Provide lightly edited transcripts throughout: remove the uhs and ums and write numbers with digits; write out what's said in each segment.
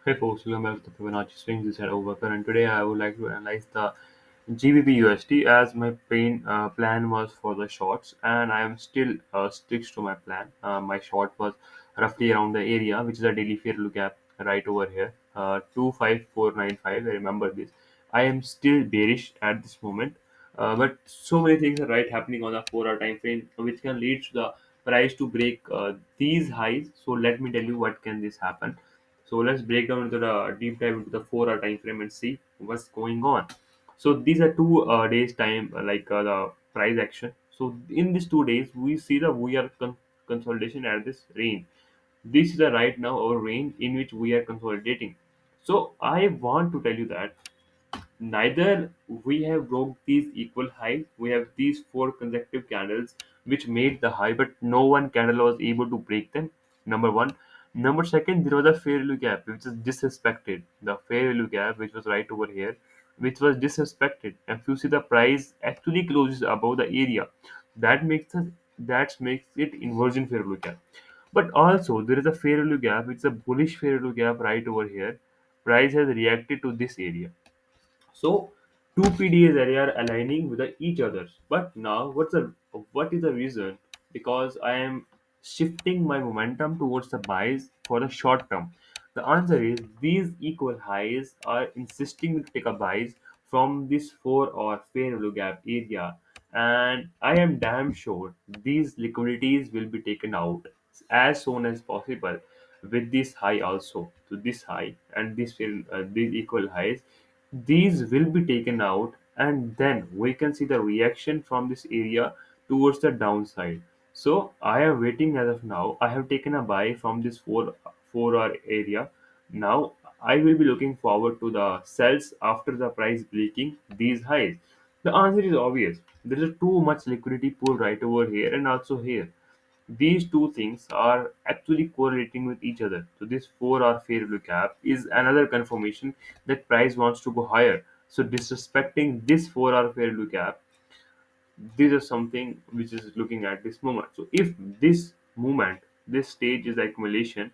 Hey folks, welcome back to the Fibonacci Swings. This is Overker, and today I would like to analyze the GBPUSD as my plan was for the shorts, and I am still sticks to my plan. My short was roughly around the area, which is a daily fair look gap right over here, 25495. I remember this. I am still bearish at this moment, but so many things are right happening on the 4-hour time frame, which can lead to the price to break these highs. So let me tell you what can this happen. So let's break down into the deep dive into the 4-hour time frame and see what's going on. So these are 2 days time, the price action. So in these 2 days, we see the consolidation at this range. This is the right now our range in which we are consolidating. So I want to tell you that neither we have broke these equal highs. We have these four consecutive candles which made the high, but no one candle was able to break them. Number one. Number second, there was a fair value gap which is disrespected. The fair value gap which was right over here, which was disrespected. If you see the price actually closes above the area, that makes it inversion fair value gap. But also there is a fair value gap, which is a bullish fair value gap right over here. Price has reacted to this area, so two PDAs area are aligning with each other. But now, what is the reason? Because I am shifting my momentum towards the buys for the short term. The answer is these equal highs are insisting to take a buys from this 4 or fair value gap area, and I am damn sure these liquidities will be taken out as soon as possible with this high also. So this high and these equal highs, these will be taken out, and then we can see the reaction from this area towards the downside. So I am waiting. As of now, I have taken a buy from this 4 hour area. Now I will be looking forward to the sells after the price breaking these highs. The answer is obvious. There is too much liquidity pool right over here and also here. These two things are actually correlating with each other. So this 4-hour fair value gap is another confirmation that price wants to go higher. So disrespecting this 4-hour fair value gap, this is something which is looking at this moment. So if this movement, this stage is accumulation,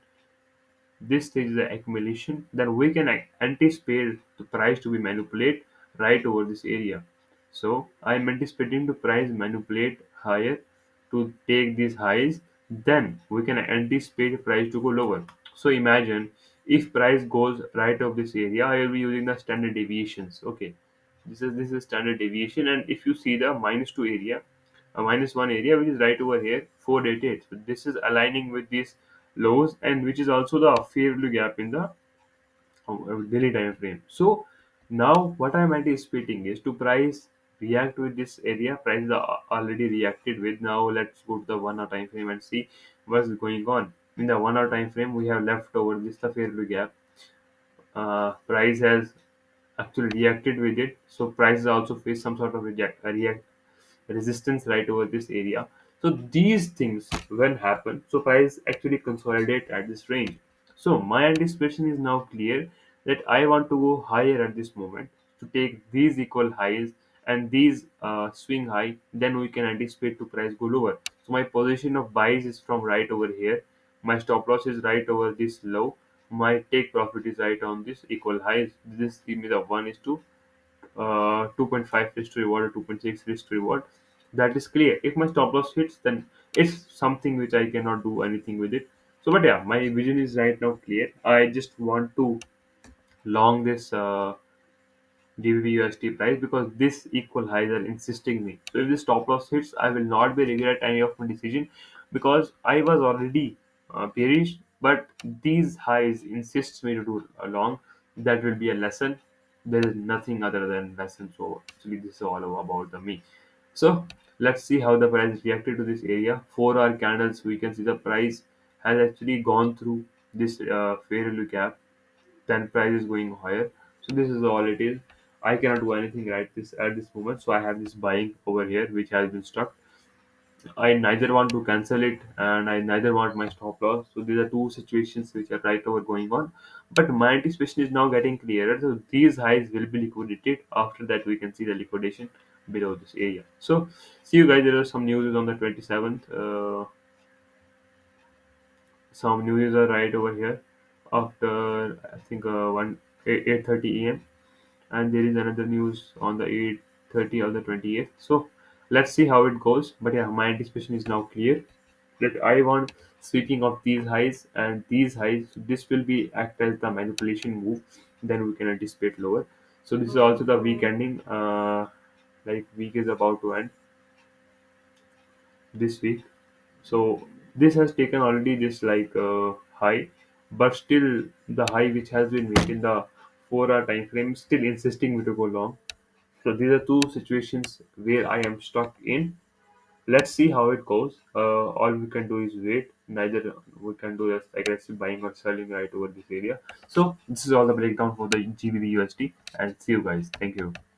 then we can anticipate the price to be manipulated right over this area. So I'm anticipating the price manipulate higher to take these highs, then we can anticipate price to go lower. So imagine if price goes right of this area, I will be using the standard deviations. Okay, this is standard deviation, and if you see the -2 area, a -1 area which is right over here, 488. So this is aligning with these lows, and which is also the fair value gap in the daily time frame. So now what I'm anticipating is to price react with this area. Prices are already reacted with. Now let's go to the 1 hour time frame and see what's going on. In the 1 hour time frame, we have left over this the fair value gap. Price has actually reacted with it. So prices also face some sort of react resistance right over this area. So these things when happen, so price actually consolidate at this range. So my anticipation is now clear that I want to go higher at this moment to take these equal highs and these swing high. Then we can anticipate to price go lower. So my position of buys is from right over here. My stop loss is right over this low. My take profit is right on this equal highs. This give me the 1 is to 2.5 risk to reward or 2.6 risk to reward. That is clear. If my stop loss hits, then it's something which I cannot do anything with it. So, but yeah, my vision is right now clear. I just want to long this GBPUSD price because this equal highs are insisting me. So if the stop loss hits, I will not be regret any of my decision because I was already bearish. But these highs insists me to do a long. That will be a lesson. There is nothing other than lesson. So actually, this is all about the me. So let's see how the price reacted to this area. 4 hour candles, we can see the price has actually gone through this fair value gap, then price is going higher. So this is all it is. I cannot do anything right this at this moment. So I have this buying over here which has been stuck. I neither want to cancel it and I neither want my stop loss. So these are two situations which are right over going on. But my anticipation is now getting clearer. So these highs will be liquidated. After that we can see the liquidation below this area. So see you guys. There are some news on the 27th. Some news are right over here. after I think 8:30 a.m. and there is another news on the 8:30 or the 28th. So let's see how it goes. But yeah, my anticipation is now clear that I want sweeping of these highs and these highs. This will be act as the manipulation move. Then we can anticipate lower. So this is also the week ending. Like week is about to end this week. So this has taken already this like high, but still the high which has been made in the 4 hour time frame still insisting me to go long. So these are two situations where I am stuck in. Let's see how it goes. All we can do is wait. Neither we can do this aggressive buying or selling right over this area. So this is all the breakdown for the GBP USD. And see you guys. Thank you.